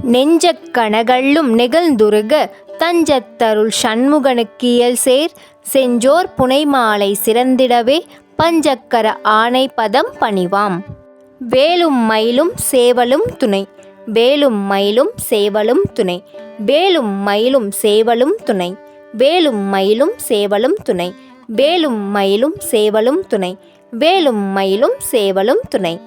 நெஞ்சக் கனகள்ளும் நெகிழ்ந்துருக தஞ்சத்தருள் சண்முகனுக்கியல் சேர் செஞ்சோர் புனைமாலை சிறந்திடவே பஞ்சக்கர ஆனை பதம் பணிவாம். வேலும் மயிலும் சேவலும் துணை. வேலும் மயிலும் சேவலும் துணை. வேலும் மயிலும் சேவலும் துணை. வேலும் மயிலும் சேவலும் துணை. வேலும் மயிலும் சேவலும் துணை. வேலும் மயிலும் சேவலும் துணை.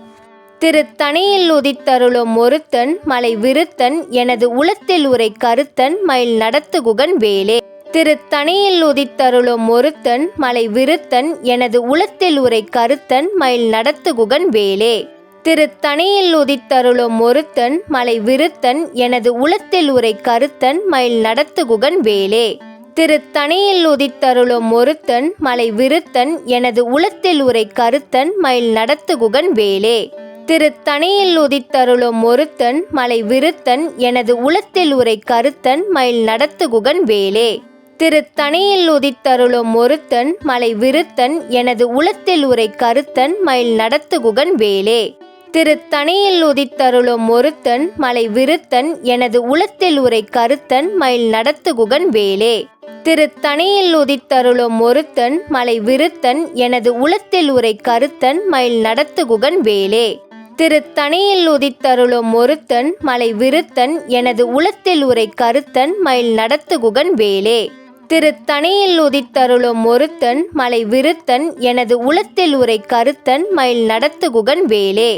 திருத்தணியில் உதித்தருளும் ஒருத்தன் மலை விருத்தன் எனது உளத்தில் உரை கருத்தன் மயில் நடத்துகுகன் வேலே. திருத்தணியில் உதித்தருளும் ஒருத்தன் மலை விருத்தன் எனது உளத்தில் உரை கருத்தன் மயில் நடத்துகுகன் வேலே. திருத்தணியில் உதித்தருளும் ஒருத்தன் மலை விருத்தன் எனது உளத்தில் உரை கருத்தன் மயில் நடத்துகுகன் வேலே. திருத்தணியில் உதித்தருளும் ஒருத்தன் மலை விருத்தன் எனது உளத்தில் உரை கருத்தன் மயில் நடத்துகுகன் வேலே. திருத்தணியில் உதித்தருளும் ஒருத்தன் மலை விருத்தன் எனது உளத்தில் உரை கருத்தன் மயில் நடத்துகுகன் வேலே. திருத்தணியில் உதித்தருளும் ஒருத்தன் மலை விருத்தன் எனது உளத்தில் உரை கருத்தன் மயில் நடத்துகுகன் வேலே. திருத்தணியில் உதித்தருளும் ஒருத்தன் மலை விருத்தன் எனது உளத்தில் உரை கருத்தன் மயில் நடத்துகுகன் வேலே. திருத்தணியில் உதித்தருளும் ஒருத்தன் மலை விருத்தன் எனது உளத்தில் உரை கருத்தன் மயில் நடத்துகுகன் வேலே. திருத்தணியில் உதித்தருளும் ஒருத்தன் மலை விருத்தன் எனது உளத்தில் உரை கருத்தன் மயில் நடத்துகுகன் வேலே. திருத்தணியில் உதித்தருளும் ஒருத்தன் மலை விருத்தன் எனது உளத்தில் உரை கருத்தன் மயில் நடத்துகுகன் வேலே.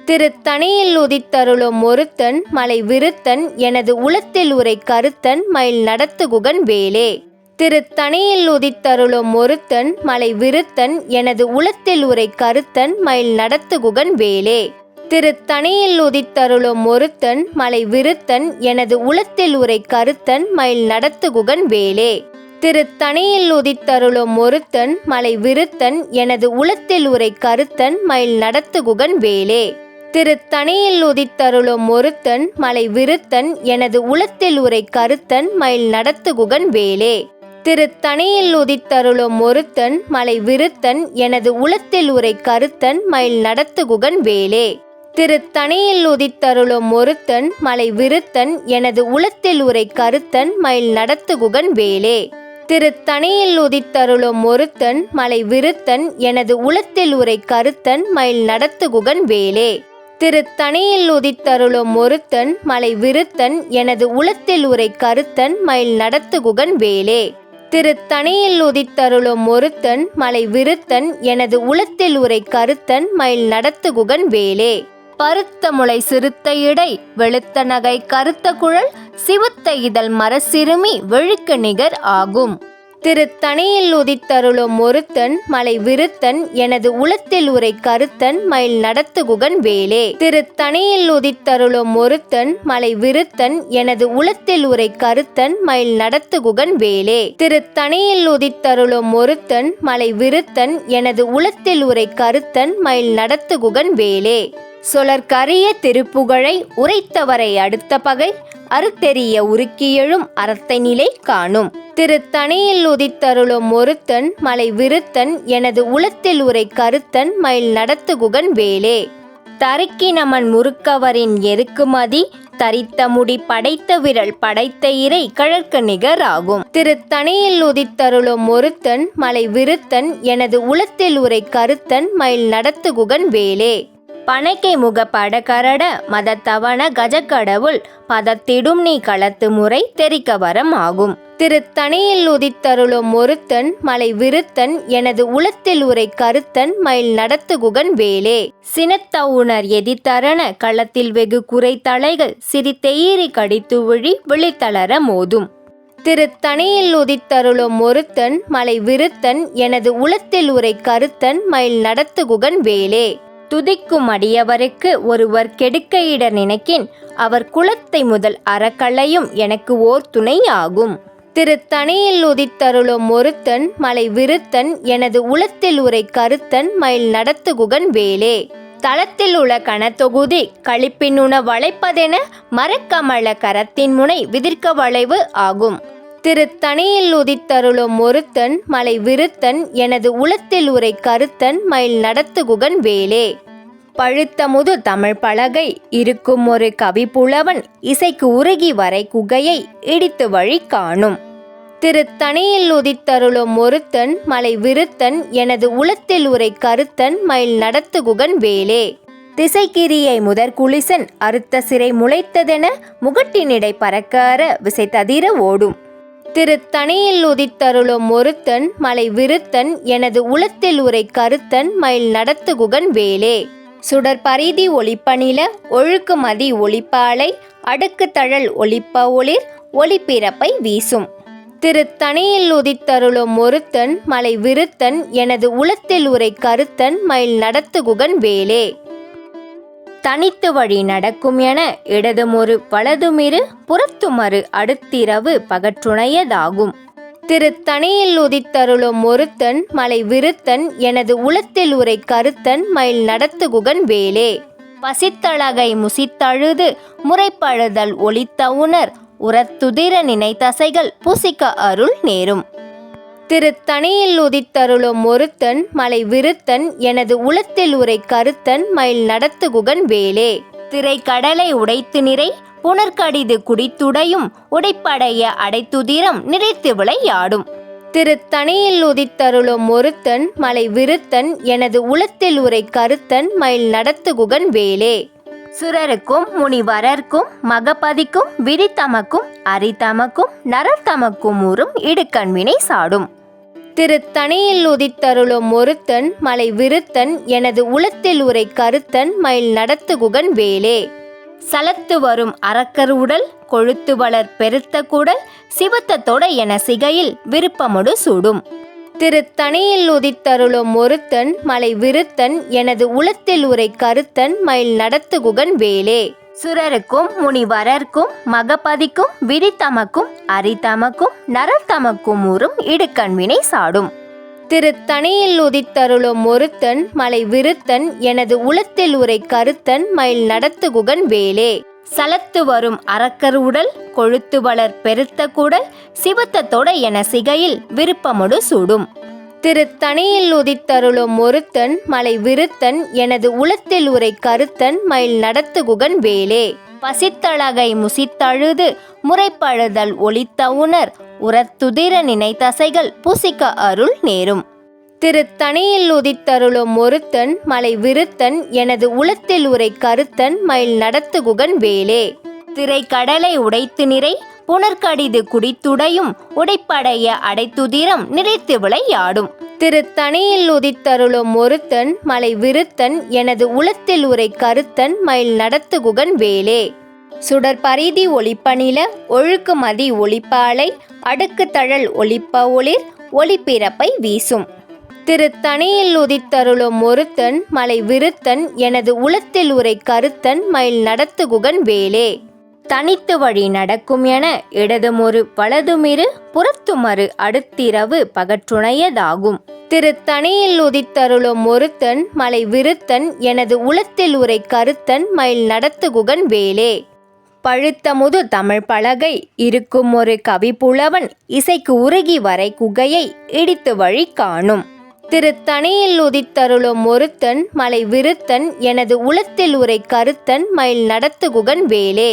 திருத்தணியில் உதித்தருளும் ஒருத்தன் மலை விருத்தன் எனது உளத்தில் உரை கருத்தன் மயில் நடத்துகுகன் வேலே. திருத்தணியில் உதித்தருளும் ஒருத்தன் மலை விருத்தன் எனது உளத்தில் உரை கருத்தன் மயில் நடத்துகுகன் வேலே. திருத்தணியில் உதித்தருளும் ஒருத்தன் மலை விருத்தன் எனது உளத்தில் உரை கருத்தன் மயில் நடத்துகுகன் வேலே. திருத்தணியில் உதித்தருளும் ஒருத்தன் மலை விருத்தன் எனது உளத்தில் உரை கருத்தன் மயில் நடத்துகுகன் வேலே. திருத்தணியில் உதித்தருளும் ஒருத்தன் மலை விருத்தன் எனது உளத்தில் உரை கருத்தன் மயில் நடத்துகுகன் வேலே. திருத்தணியில் உதித்தருளும் ஒருத்தன் மலை விருத்தன் எனது உளத்தில் உரை கருத்தன் மயில் நடத்துகுகன் வேலே. திருத்தணியில் உதித்தருளும் ஒருத்தன் மலை விருத்தன் எனது உளத்தில் உரை கருத்தன் மயில் நடத்துகுகன் வேலே. திருத்தணியில் உதித்தருளும் ஒருத்தன் மலை விருத்தன் எனது உளத்தில் உரை கருத்தன் மயில் நடத்துகுகன் வேலே. திருத்தணியில் உதித்தருளும் ஒருத்தன் மலை விருத்தன் எனது உளத்தில் உரை கருத்தன் மயில் நடத்துகுகன் வேலே. திருத்தணியில் உதித்தருளும் ஒருத்தன் மலை விருத்தன் எனது உளத்தில் உரை கருத்தன் மயில் நடத்துகுகன் வேலே. பருத்த முளை சிறுத்த இடை வெளுத்த நகை கருத்த குழல் சிவத்த இதழ் மரசிறுமி வெழுக்கு நிகர் ஆகும். திருத்தணியில் உதித்தருளும் ஒருத்தன் மலை விருத்தன் எனது உளத்தில் உரை கருத்தன் மயில் நடத்துகுகன் வேலே. திருத்தணியில் உதித்தருளும் ஒருத்தன் மலை விருத்தன் எனது உளத்தில் உரை கருத்தன் மயில் நடத்துகுகன் வேலே. திருத்தணியில் உதித்தருளும் ஒருத்தன் மலை விருத்தன் எனது உளத்தில் உரை கருத்தன் மயில் நடத்துகுகன் வேலே. சொலற்கரிய திருப்புகழை உரைத்தவரை அடுத்த பகை அறுத்தெறிய உருக்கியெழும் அறத்தை நிலை காணும். திருத்தணியில் உதித்தருளும் ஒருத்தன் மலை விருத்தன் எனது உளத்தில் உரை கருத்தன் மயில் நடத்துகுகன் வேலே. தருக்கி நமன் முறுக்கவரின் எருக்குமதி தரித்த முடி படைத்த விரல் படைத்த இறை கழற்கு நிகர் ஆகும். திருத்தணியில் உதித்தருளும் ஒருத்தன் மலை விருத்தன் எனது உளத்தில் உரை கருத்தன் மயில் நடத்துகுகன் வேலே. பனைக்கை முக படகரட மதத்தவன கஜக்கடவுள் பதத்திடும் நீ களத்து முறை தெரிக்க வரம் ஆகும். திருத்தணியில் உதித்தருளும் ஒருத்தன் மலை விருத்தன் எனது உளத்தில் உரை கருத்தன் மயில் நடத்துகுகன் வேலே. சினத்தவுணர் எதிர்த்தரண களத்தில் வெகு குறை தலைகள் சிரித்தெயிரி கடித்து விழி விழித்தளர மோதும். திருத்தணியில் உதித்தருளும் ஒருத்தன் மலை விருத்தன் எனது உளத்தில் உரை கருத்தன் மயில் நடத்துகுகன் வேலே. துதிக்கும் அடியவருக்கு ஒருவர் கெடுக்க இட நினைக்கின் அவர் குலத்தை முதல் அறக்களையும் எனக்கு ஓர் துணை ஆகும். திருத்தணியில் உதித்தருளும் ஒருத்தன் மலை விருத்தன் எனது உளத்தில் உரை கருத்தன் மயில் நடத்துகுகன் வேலே. தளத்தில் உள்ள கணத்தொகுதி களிப்பினுண வளைப்பதென மரக்கமல கரத்தின் முனை விதிர்க்க வளைவு ஆகும். திருத்தணியில் உதித்தருளும் ஒருத்தன் மலை விருத்தன் எனது உளத்தில் உரை கருத்தன் மயில் நடத்துகுகன் வேலே. பழுத்த முது தமிழ் பலகை இருக்கும் ஒரு கவிப்புலவன் இசைக்கு உருகி வரை குகையை இடித்து வழி காணும். திருத்தணியில் உதித்தருளும் ஒருத்தன் மலை விருத்தன் எனது உளத்தில் உரை கருத்தன் மயில் நடத்துகுகன் வேலே. திசைக்கிரியை முதற் குளிசன் அறுத்த சிறை முளைத்ததென முகட்டினிடை பறக்கார விசை ததிர ஓடும். திருத்தணியில் உதித்தருளும் ஒருத்தன் மலை விருத்தன் எனது உளத்தில் உரை கருத்தன் மயில் நடத்துகுகன் வேலே. சுடர் பரிதி ஒளிப்பநில ஒழுக்கு மதி ஒளிப்பாலை அடுக்கு தழல் ஒளிப்ப ஒளிர் ஒளிப்பிறப்பை வீசும். திருத்தணியில் உதித்தருளும் ஒருத்தன் மலை விருத்தன் எனது உளத்தில் உரை கருத்தன் மயில் நடத்துகுகன் வேலே. தனித்து வழி நடக்கும் என இடதுமொரு வலதுமிரு புறத்துமறு அடுத்திரவு பகற்றுணையதாகும். திருத்தணியில் உதித்தருளும் ஒருத்தன் மலை விருத்தன் எனது உளத்தில் உரை கருத்தன் மயில் நடத்துகுகன் வேலே. பசித்தழகை முசித்தழுது முறைப்பழுதல் ஒளித்த உணர் உரத்துதிர நினைத்தசைகள் புசிக்க அருள் நேரும். திருத்தணியில் உதித்தருளும் ஒருத்தன் மலை விருத்தன் எனது உளத்தில் உரை கருத்தன் மயில் நடத்துகுகன் வேலே. திரைக்கடலை உடைத்து நிறை புனர்கடிது குடித்துடையும் உடைப்படைய அடைத்துதிரம் நிறைத்து விளையாடும். திருத்தணியில் உதித்தருளும் ஒருத்தன் மலை விருத்தன் எனது உளத்தில் உரை கருத்தன் மயில் நடத்துகுகன் வேலே. சுரருக்கும் முனிவரர்க்கும் மகபதிக்கும் விரித்தமக்கும் அரித்தமக்கும் நரத்தமக்கும் ஊறும் இடுக்கண்வினை சாடும். திருத்தணியில் உதித்தருளும் ஒருத்தன் மலை விருத்தன் எனது உளத்தில் உரை கருத்தன் மயில் நடத்துகுகன் வேலே. சலத்து வரும் அரக்கர் உடல் கொழுத்து வளர் பெருத்த குடல் சிவத்த தொடை என சிகையில் விருப்பமுடு சூடும். திருத்தணியில் உதித்தருளும் ஒருத்தன் மலை விருத்தன் எனது உளத்தில் உரை கருத்தன் மயில் நடத்துகுகன் வேலே. சுரருக்கும் முனிவரர்க்கும் மகபதிக்கும் விரித்தமக்கும் அரித்தமக்கும் நரத்தமக்கும் ஊறும் இடுக்கண்வினை சாடும். திருத்தணியில் உதித்தருளும் ஒருத்தன் மலை விருத்தன் எனது உளத்தில் உரை கருத்தன் மயில் நடத்துகுகன் வேலே. சலத்து வரும் அரக்கர் உடல் கொழுத்து வளர் பெருத்த குடல் சிவத்த தொடை என சிகையில் விருப்பமுடு சூடும். திருத்தணியில் உதித்தருளும் ஒருத்தன் மலை விருத்தன் எனது உளத்தில் உரை கருத்தன் மயில் நடத்துகுகன் வேலே. பசித்தழகை முசித்தழுது முறைப்பழுதல் ஒளித்த உணர் உரத்துதிர நினைத்தசைகள் புசிக்க அருள் நேரும். திருத்தணியில் உதித்தருளும் ஒருத்தன் மலை விருத்தன் எனது உளத்தில் உரை கருத்தன் மயில் நடத்துகுகன் வேலே. திரைக்கடலை உடைத்து நிறை புனர்கடிது குடித்துடையும் உடைப்படைய அடைத்துதிரம் நிறைத்து விளையாடும். திருத்தணியில் உதித்தருளும் ஒருத்தன் மலை விருத்தன் எனது உளத்தில் உரை கருத்தன் மயில் நடத்துகுகன் வேலே. சுடர் பரிதி ஒளிப்பநில ஒழுக்கு மதி ஒளிப்பாலை அடுக்கு தழல் ஒளிப்ப ஒளிர் ஒளிப்பிறப்பை வீசும். திருத்தணியில் உதித்தருளும் ஒருத்தன் மலை விருத்தன் எனது உளத்தில் உரை கருத்தன் மயில் நடத்துகுகன் வேலே. தனித்து வழி நடக்கும் என இடதுமொரு வலதுமிரு புறத்துமறு அடுத்திரவு பகற்றுணையதாகும். திருத்தணியில் உதித்தருளும் ஒருத்தன் மலை விருத்தன் எனது உளத்தில் உரை கருத்தன் மயில் நடத்துகுகன் வேலே. பழுத்த முது தமிழ் பலகை இருக்கும் ஒரு கவிப்புலவன் இசைக்கு உருகி வரை குகையை இடித்து வழி காணும். திருத்தணியில் உதித்தருளும் ஒருத்தன் மலை விருத்தன் எனது உளத்தில் உரை கருத்தன் மயில் நடத்துகுகன் வேலே.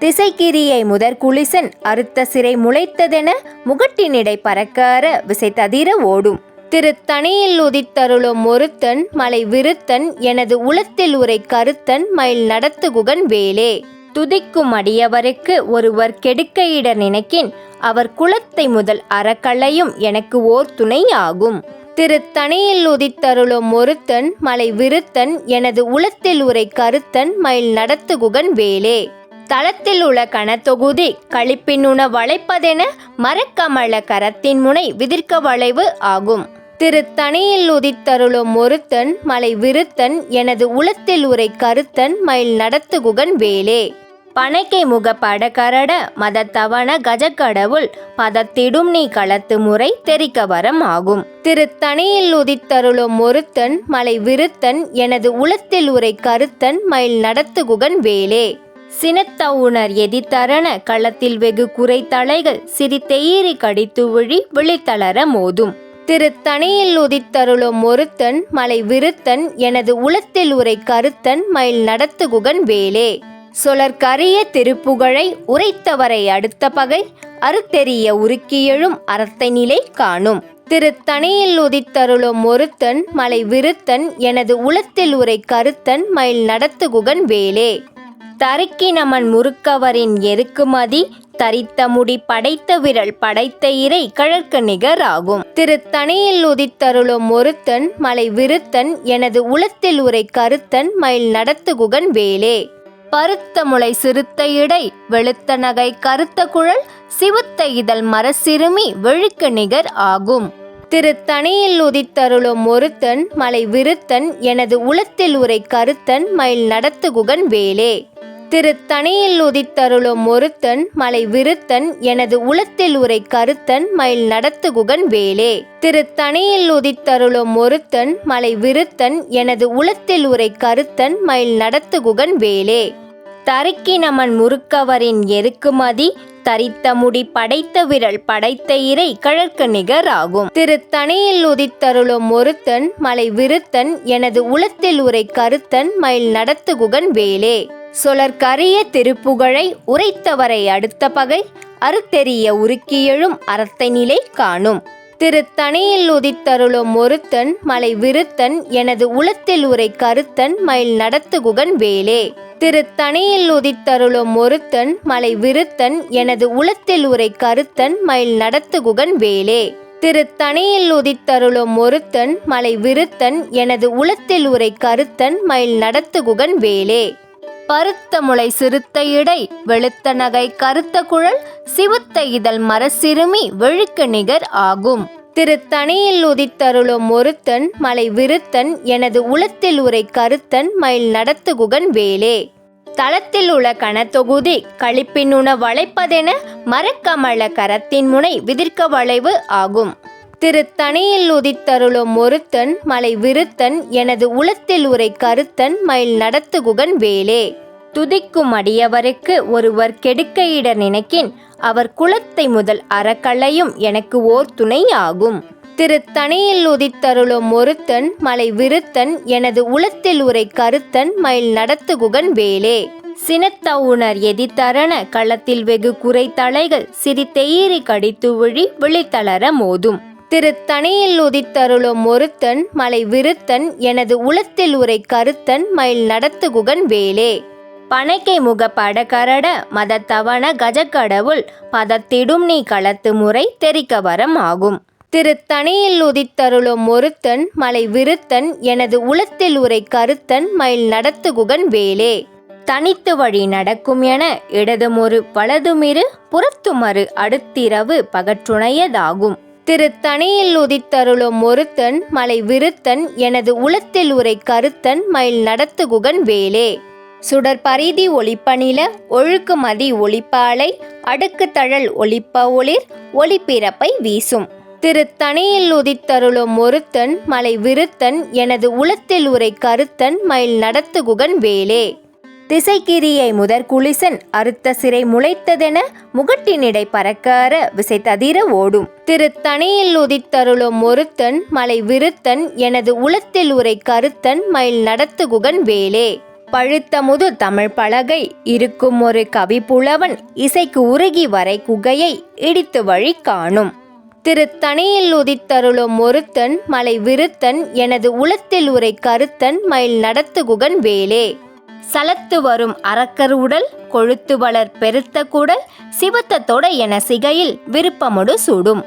திசைக்கிரியை முதற் குளிசன் அறுத்த சிறை முளைத்ததென முகட்டினிடை பறக்கார விசை ததிர ஓடும். திருத்தணியில் உதித்தருளும் ஒருத்தன் மலை விருத்தன் எனது உளத்தில் உரை கருத்தன் மயில் நடத்துகுகன் வேலே. துதிக்கும் அடியவருக்கு ஒருவர் கெடுக்கையிட நினைக்கின் அவர் குலத்தை முதல் அறக்களையும் எனக்கு ஓர் துணை ஆகும். திருத்தணியில் உதித்தருளும் ஒருத்தன் மலை விருத்தன் எனது உளத்தில் உரை கருத்தன் மயில் நடத்துகுகன் வேலே. தளத்தில் உள்ள கணத்தொகுதி களிப்பினுண வளைப்பதென மரக்கமல கரத்தின் முனை விதிர்க்க வளைவு ஆகும். திருத்தணியில் உதித்தருளும் ஒருத்தன் மலை விருத்தன் எனது உளத்தில் உரை கருத்தன் மயில் நடத்துகுகன் வேலே. பனைக்கை முக படகரட மதத்தவன கஜக்கடவுள் பதத்திடும் நீ களத்து முறை தெரிக்க வரம் ஆகும். திருத்தணியில் உதித்தருளும் ஒருத்தன் மலை விருத்தன் எனது உளத்தில் உரை கருத்தன் மயில் நடத்துகுகன் வேலே. சினத்தவுணர் எதித்தரண களத்தில் வெகு குறை தலைகள் சிரித்தெயிரி கடித்து விழி விழித்தளர மோதும். திருத்தணியில் உதித்தருளும் ஒருத்தன் மலை விருத்தன் எனது உளத்தில் உரை கருத்தன் மயில் நடத்துகுகன் வேலே. சொலற்கரிய திருப்புகழை உரைத்தவரை அடுத்த பகை அறுத்தெறிய உருக்கியெழும் அறத்தை நிலை காணும். திருத்தணியில் உதித்தருளும் ஒருத்தன் மலை விருத்தன் எனது உளத்தில் உரை கருத்தன் மயில் நடத்துகுகன் வேலே. தருக்கி நமன் முறுக்கவரின் எருக்குமதி தரித்த முடி படைத்த விரல் படைத்த இறை கழற்கு நிகராகும். திருத்தணியில் உதித்தருளும் ஒருத்தன் மலை விருத்தன் எனது உளத்தில் உரை கருத்தன் மயில் நடத்துகுகன் வேலே. பருத்த முளை சிறுத்த இடை வெளுத்த நகை கருத்த குழல் சிவுத்த இதழ் மரசிறுமி வெழுக்கு நிகர் ஆகும். திருத்தணியில் உதித்தருளும் ஒருத்தன் மலை விருத்தன் எனது உளத்தில் உரை கருத்தன் மயில் நடத்துகுகன் வேலே. திருத்தணியில் உதித்தருளும் ஒருத்தன் மலை விருத்தன் எனது உளத்தில் உரை கருத்தன் மயில் நடத்துகுகன் வேலே. திருத்தணியில் உதித்தருளும் ஒருத்தன் மலை விருத்தன் எனது உளத்தில் உரை கருத்தன் மயில் நடத்துகுகன் வேலே. தருக்கி நமன் முறுக்கவரின் எருக்குமதி தரித்த முடி படைத்த விரல் படைத்த இறை கழற்கு நிகராகும். திருத்தணியில் உதித்தருளும் ஒருத்தன் மலை விருத்தன் எனது உளத்தில் உரை கருத்தன் மயில் நடத்துகுகன் வேலே. சொலற்கரிய திருப்புகழை உரைத்தவரை அடுத்த பகை அறுத்தெறிய உருக்கியெழும் அறத்தை நிலை காணும். திருத்தணியில் உதித்தருளும் ஒருத்தன் மலை விருத்தன் எனது உளத்தில் உரை கருத்தன் மயில் நடத்துகுகன் வேலே. திருத்தணியில் உதித்தருளும் ஒருத்தன் மலை விருத்தன் எனது உளத்தில் உரை கருத்தன் மயில் நடத்துகுகன் வேலே. திருத்தணியில் உதித்தருளும் ஒருத்தன் மலை விருத்தன் எனது உளத்தில் உரை கருத்தன் மயில் நடத்துகுகன் வேலே. பருத்த முளை சிறுத்த இடை வெளுத்த நகை கருத்த குழல் சிவுத்த இதழ் மரசிறுமி வெழுக்கு நிகர் ஆகும். திருத்தணியில் உதித்தருளும் ஒருத்தன் மலை விருத்தன் எனது உளத்தில் உரை கருத்தன் மயில் நடத்துகுகன் வேலே. தளத்தில் உள்ள கணத்தொகுதி களிப்பினுண வளைப்பதென மரக்கமல கரத்தின் முனை விதிர்க்க வளைவு ஆகும். திருத்தணியில் உதித்தருளும் ஒருத்தன் மலை விருத்தன் எனது உளத்தில் உரை கருத்தன் மயில் நடத்துகுகன் வேலே. துதிக்கும் அடியவருக்கு ஒருவர் கெடுக்க இட நினைக்கின் அவர் குலத்தை முதல் அறக்களையும் எனக்கு ஓர் துணை ஆகும். திருத்தணியில் உதித்தருளும் ஒருத்தன் மலை விருத்தன் எனது உளத்தில் உரை கருத்தன் மயில் நடத்துகுகன் வேலே. சினத்தவுணர் எதித்தரண களத்தில் வெகு குறை தலைகள் சிரித்தெயிரி கடித்து விழி விழித்தளர மோதும். திருத்தணியில் உதித்தருளும் ஒருத்தன் மலை விருத்தன் எனது உளத்தில் உரை கருத்தன் மயில் நடத்துகுகன் வேலே. பனைக்கை முக படகரட மதத்தவன கஜக்கடவுள் பதத்திடும் நீ களத்து முறை தெரிக்க வரம் ஆகும். திருத்தணியில் உதித்தருளும் ஒருத்தன் மலை விருத்தன் எனது உளத்தில் உரை கருத்தன் மயில் நடத்துகுகன் வேலே. தனித்து வழி நடக்கும் என இடதுமொரு வலதுமிரு புறத்துமறு அடுத்திரவு பகற்றுணையதாகும். திருத்தணியில் உதித்தருளும் ஒருத்தன் மலை விருத்தன் எனது உளத்தில் உரை கருத்தன் மயில் நடத்துகுகன் வேலே. சுடர் பரிதி ஒளிப்பநில ஒழுக்கு மதி ஒளிப்பாலை அடுக்கு தழல் ஒளிப்ப ஒளிர் ஒளிப்பிறப்பை வீசும். திருத்தணியில் உதித்தருளும் ஒருத்தன் மலை விருத்தன் எனது உளத்தில் உரை கருத்தன் மயில் நடத்துகுகன் வேலே. திசைக்கிரியை முதற்குளிசன் அறுத்த சிறை முளைத்ததென முகட்டினிடை பறக்கார விசை ததிர ஓடும். திருத்தணியில் உதித்தருளும் ஒருத்தன் மலை விருத்தன் எனது உளத்தில் உரை கருத்தன் மயில் நடத்துகுகன் வேலே. பழுத்த முது தமிழ் பலகை இருக்கும் ஒரு கவி புலவன் இசைக்கு உருகி வரை குகையை இடித்து வழி காணும். திருத்தணியில் உதித்தருளும் ஒருத்தன் மலை விருத்தன் எனது உளத்தில் உரை கருத்தன் மயில் நடத்துகுகன் வேலே. சலத்து வரும் அரக்கர் உடல் கொழுத்து வளர் பெருத்த குடல் சிவத்த தொடை என சிகையில் விருப்பமுடு சுடும்.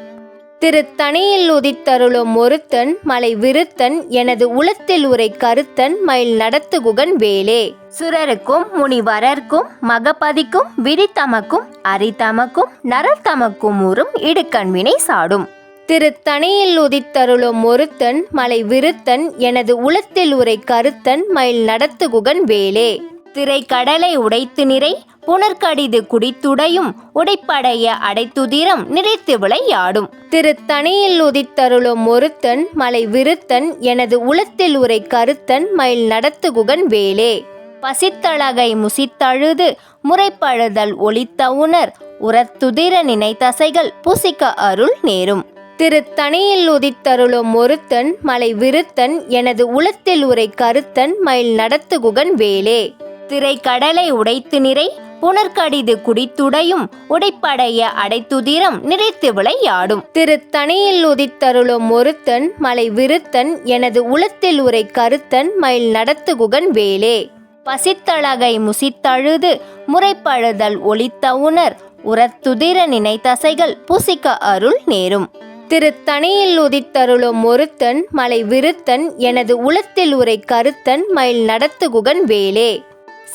திருத்தணியில் உதித்தருளும் ஒருத்தன் மலை விருத்தன் எனது உளத்தில் உரை கருத்தன் மயில் நடத்துகுகன் வேலே. சுரருக்கும் முனிவரர்க்கும் மகபதிக்கும் விதித்தமக்கும் அரிதமக்கும் நரத்தமக்கும் ஊறும் இடுக்கண் வினை சாடும். திருத்தணியில் உதித்தருளும் ஒருத்தன் மலை விருத்தன் எனது உளத்தில் உரை கருத்தன் மயில் நடத்துகுகன் வேலே. திரைக்கடலை உடைத்து நிறை புனர்கடிது குடித்துடையும் உடைப்படைய அடைத்துதிரம் நிறைத்து விளையாடும். திருத்தணியில் உதித்தருளும் ஒருத்தன் மலை விருத்தன் எனது உளத்தில் உரை கருத்தன் மயில் நடத்துகுகன் வேலே. பசித்தழகை முசித்தழுது முறைப்பழுதல் ஒளித்த உணர் உரத்துதிர நினைத்தசைகள் புசிக்க அருள் நேரும். திருத்தணியில் உதித்தருளும் ஒருத்தன் மலை விருத்தன் எனது உளத்தில் உரை கருத்தன் மயில் நடத்துகுகன் வேலே. திரைக்கடலை உடைத்து நிறை புனர்கடிது குடித்துடையும் உடைப்படைய அடைத்துதிரம் நிறைத்து விளையாடும். திருத்தணியில் உதித்தருளும் ஒருத்தன் மலை விருத்தன் எனது உளத்தில் உரை கருத்தன் மயில் நடத்துகுகன் வேலே. பசித்தழகை முசித்தழுது முறைப்பழுதல் ஒளித்த உணர் உரத்துதிர நினைத்தசைகள் புசிக்க அருள் நேரும். திருத்தணியில் உதித்தருளும் ஒருத்தன் மலை விருத்தன் எனது உளத்தில் உரை கருத்தன் மயில் நடத்துகுகன் வேலே.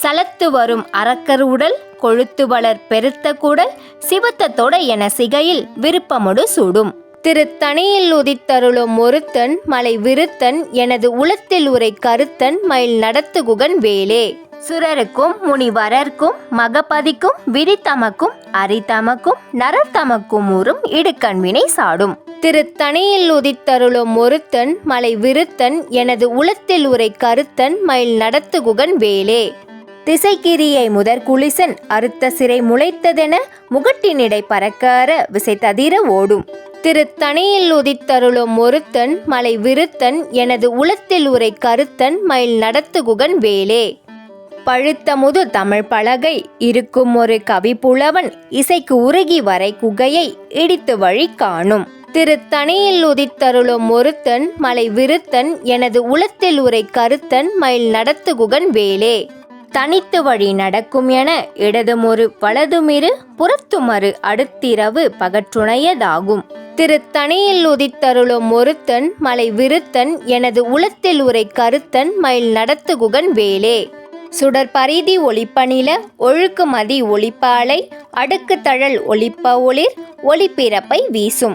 சலத்து வரும் அரக்கர் உடல் கொழுத்து வளர் பெருத்த குடல் சிவத்த தொடை என சிகையில் விருப்பமுடு சூடும். திருத்தணியில் உதித்தருளும் ஒருத்தன் மலை விருத்தன் எனது உளத்தில் உரை கருத்தன் மயில் நடத்துகுகன் வேலே. சுரருக்கும் முனிவரர்க்கும் மகபதிக்கும் விதித்தமக்கும் அரித்தமக்கும் நரத்தமக்கும் ஊறும் இடுக்கண்வினை சாடும். திருத்தணியில் உதித்தருளும் ஒருத்தன் மலை விருத்தன் எனது உளத்தில் உரை கருத்தன் மயில் நடத்துகுகன் வேலே. திசைக்கிரியை முதற்குளிசன் அறுத்த சிறை முளைத்ததென முகட்டினிடை பறக்கார விசை ததிர ஓடும். திருத்தணியில் உதித்தருளும் ஒருத்தன் மலை விருத்தன் எனது உளத்தில் உரை கருத்தன் மயில் நடத்துகுகன் வேலே. பழுத்த முது தமிழ் பலகை இருக்கும் ஒரு கவி புலவன் இசைக்கு உருகி வரை குகையை இடித்து வழி காணும். திருத்தணியில் உதித்தருளும் ஒருத்தன் மலை விருத்தன் எனது உளத்தில் உரை கருத்தன் மயில் நடத்துகுகன் வேலே. தனித்து வழி நடக்கும் என இடதுமொரு வலதுமிரு புறத்துமறு அடுத்திரவு பகற்றுணையதாகும். திருத்தணியில் உதித்தருளும் ஒருத்தன் மலை விருத்தன் எனது உளத்தில் உரை கருத்தன் மயில் நடத்துகுகன் வேலே. சுடர் பரிதி ஒளிப்பநில ஒழுக்கு மதி ஒளிப்பாலை அடுக்கு தழல் ஒளிப்ப ஒளிர் ஒளிப்பிறப்பை வீசும்.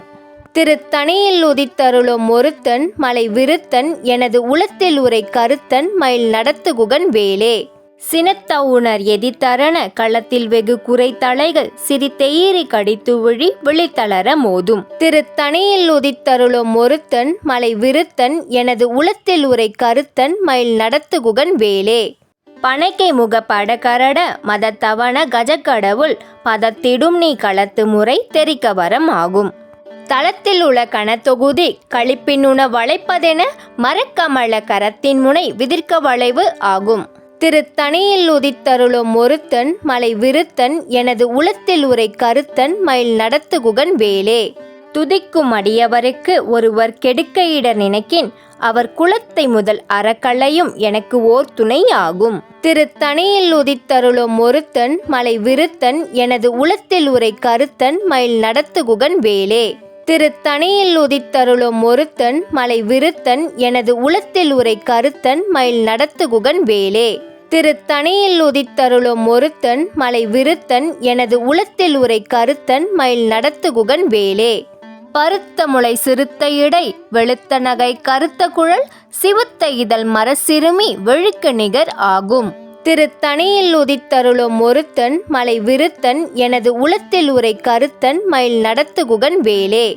திருத்தணியில் உதித்தருளும் ஒருத்தன் மலை விருத்தன் எனது உளத்தில் உரை கருத்தன் மயில் நடத்துகுகன் வேலே. சினத்தவுணர் எதிர்த்தரண களத்தில் வெகு குறை தலைகள் சிரித்தெயிரி கடித்து விழி விழித்தளர மோதும். திருத்தணியில் உதித்தருளும் ஒருத்தன் மலை விருத்தன் எனது உளத்தில் உரை கருத்தன் மயில் நடத்துகுகன் வேலே. பனைக்கை முக படகரட மதத்தவன கஜக்கடவுள் பதத்திடும் நீ களத்து முறை தெரிக்க வரம் ஆகும். தளத்தில் உள்ள கணத்தொகுதி களிப்பினுண வளைப்பதென மரக்கமல கரத்தின் முனை விதிர்க்க வளைவு ஆகும். திருத்தணியில் உதித்தருளும் ஒருத்தன் மலை விருத்தன் எனது உளத்தில் உரை கருத்தன் மயில் நடத்துகுகன் வேலே. துதிக்கும் அடியவருக்கு ஒருவர் கெடுக்க இடர் நினைக்கின் அவர் குலத்தை முதல் அறக்களையும் எனக்கு ஓர் துணை ஆகும். திருத்தணியில் உதித்தருளும் ஒருத்தன் மலை விருத்தன் எனது உளத்தில் உரை கருத்தன் மயில் நடத்துகுகன் வேலே. திருத்தணியில் உதித்தருளும் ஒருத்தன் மலை விருத்தன் எனது உளத்தில் உரை கருத்தன் மயில் நடத்துகுகன் வேலே. திருத்தணியில் உதித்தருளும் ஒருத்தன் மலை விருத்தன் எனது உளத்தில் உரை கருத்தன் மயில் நடத்துகுகன் வேலே. பருத்த முளை சிறுத்த இடை வெளுத்த நகை கருத்த குழல் சிவத்த இதழ் மரசிறுமி வெழுக்கு நிகர் ஆகும். திருத்தணியில் உதித்தருளும் ஒருத்தன் மலை விருத்தன் எனது உளத்தில் உரை கருத்தன் மயில் நடத்துகுகன் வேலே.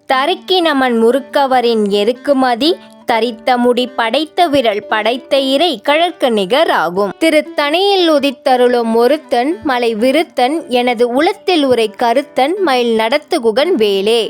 தருக்கினமன் முறுக்கவரின் எருக்குமதி தரித்த முடி படைத்த விரல் படைத்த இறை கழற்கு நிகர் ஆகும். திருத்தணியில் உதித்தருளும் ஒருத்தன் மலை விருத்தன் எனது உளத்தில் உரை கருத்தன் மயில் நடத்துகுகன் வேலே.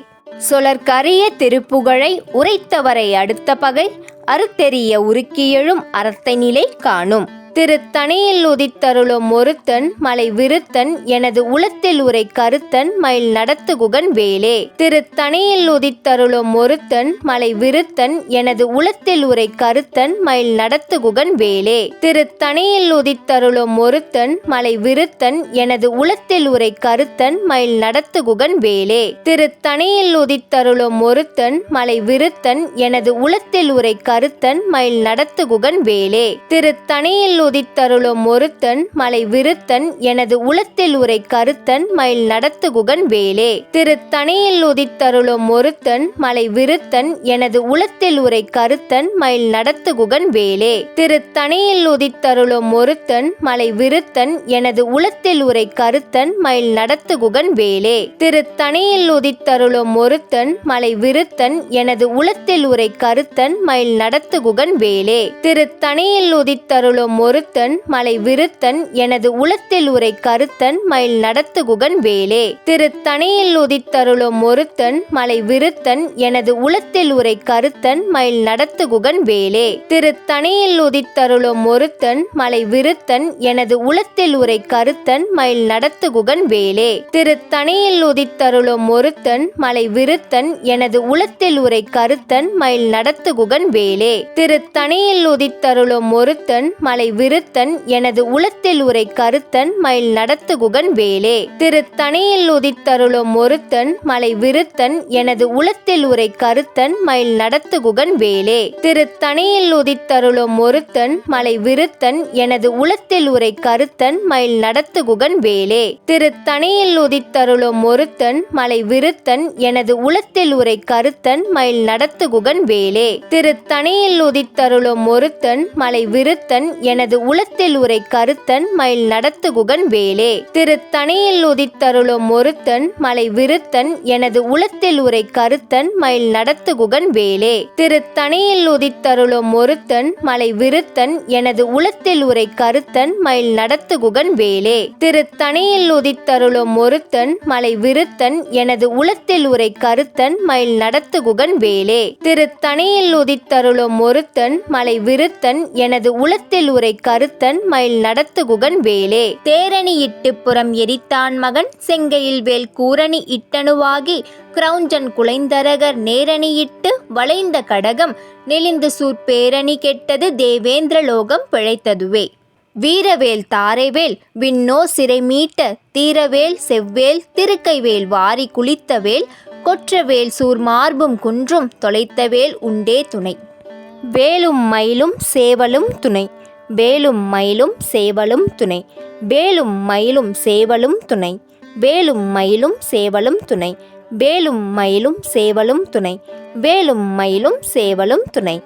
சொலற்கரிய திருப்புகழை உரைத்தவரை அடுத்த பகை அறுத்தெறிய உருக்கி எழும் அறத்தை நிலை காணும். திருத்தணியில் உதித்தருளும் ஒருத்தன் மலை விருத்தன் எனது உளத்தில் உரை கருத்தன் மயில் நடத்துகுகன் வேலே. திருத்தணியில் உதித்தருளும் ஒருத்தன் மலை விருத்தன் எனது உளத்தில் உரை கருத்தன் மயில் நடத்துகுகன் வேலே. திருத்தணியில் உதித்தருளும் ஒருத்தன் மலை விருத்தன் எனது உளத்தில் உரை கருத்தன் மயில் நடத்துகுகன் வேலே. திருத்தணியில் உதித்தருளும் ஒருத்தன் மலை விருத்தன் எனது உளத்தில் உரை கருத்தன் மயில் நடத்துகுகன் வேலே. திருத்தணியில் உதித்தருளும் ஒருத்தன் மலை விருத்தன் எனது உளத்தில் உரை கருத்தன் மயில் நடத்துகுகன் வேலே. திருத்தணியில் உதித்தருளும் ஒருத்தன் மலை விருத்தன் எனது உளத்தில் உரை கருத்தன் மயில் நடத்துகுகன் வேலே. திருத்தணியில் உதித்தருளும் ஒருத்தன் மலை விருத்தன் எனது உளத்தில் உரை கருத்தன் மயில் நடத்துகுகன் வேலே. திருத்தணியில் உதித்தருளும் ஒருத்தன் மலை விருத்தன் எனது உளத்தில் உரை கருத்தன் மயில் நடத்துகுகன் வேலே. திருத்தணியில் உதித்தருளும் ஒருத்தன் மலை விருத்தன் எனது உளத்தில் உரை கருத்தன் மயில் நடத்துகுகன் வேலே. திருத்தணியில் உதித்தருளும் ஒருத்தன் மலை விருத்தன் எனது உளத்தில் உரை கருத்தன் மயில் நடத்துகுகன் வேலே. திருத்தணியில் உதித்தருளும் ஒருத்தன் மலை விருத்தன் எனது உளத்தில் உரை கருத்தன் மயில் நடத்துகுகன் வேலே. திருத்தணியில் உதித்தருளும் ஒருத்தன் மலை விருத்தன் எனது உளத்தில் உரை கருத்தன் மயில் நடத்துகுகன் வேலே. திருத்தணியில் உதித்தருளும் ஒருத்தன் மலை விருத்தன் எனது உளத்தில் உரை கருத்தன் மயில் நடத்துகுகன் வேலே. திருத்தணியில் உதித்தருளும் ஒருத்தன் மலை விருத்தன் எனது உளத்தில் உரை கருத்தன் மயில் நடத்துகுகன் வேலே. திருத்தணியில் உதித்தருளும் ஒருத்தன் மலை விருத்தன் எனது உளத்தில் உரை கருத்தன் மயில் நடத்துகுகன் வேலே. திருத்தணியில் உதித்தருளும் ஒருத்தன் மலை விருத்தன் எனது உளத்தில் உரை கருத்தன் மயில் நடத்துகுகன் வேலே. திருத்தணியில் உதித்தருளும் ஒருத்தன் மலை விருத்தன் எனது உளத்தில் உரை கருத்தன் மயில் நடத்துகுகன் வேலே. திருத்தணியில் உதித்தருளும் ஒருத்தன் மலை விருத்தன் எனது உளத்தில் உரை கருத்தன் மயில் நடத்துகுகன் வேலே. திருத்தணியில் உதித்தருளும் ஒருத்தன் மலை விருத்தன் எனது உளத்தில் உரை கருத்தன் மயில் நடத்துகுகன் வேலே. திருத்தணியில் உதித்தருளும் ஒருத்தன் மலை விருத்தன் எனது உளத்தில் உரை கருத்தன் மயில் நடத்துகுகன் வேலே. திருத்தணியில் உதித்தருளும் ஒருத்தன் மலை விருத்தன் எனது உளத்தில் உரை கருத்தன் மயில் நடத்துகுகன் வேலே. தேரணி இட்டு புறம் எரித்தான் மகன் செங்கையில் வேல் கூரணி இட்டணுவாகி கிரௌஞ்சன் குலைந்தரகர் நேரணியிட்டு வளைந்த கடகம் நெளிந்து சூர்பேரணி கெட்டது தேவேந்திர லோகம் பிழைத்ததுவே. வீரவேல் தாரைவேல் விண்ணோ சிறை மீட்ட தீரவேல் செவ்வேல் திருக்கைவேல் வாரி குளித்தவேல் கொற்றவேல் சூர்மார்பும் குன்றும் தொலைத்தவேல் உண்டே துணை. வேலும் மயிலும் சேவலும் துணை. வேலும் மயிலும் சேவலும் துணை. வேலும் மயிலும் சேவலும் துணை. வேலும் மயிலும் சேவலும் துணை. வேலும் மயிலும் சேவலும் துணை. வேலும் மயிலும் சேவலும் துணை.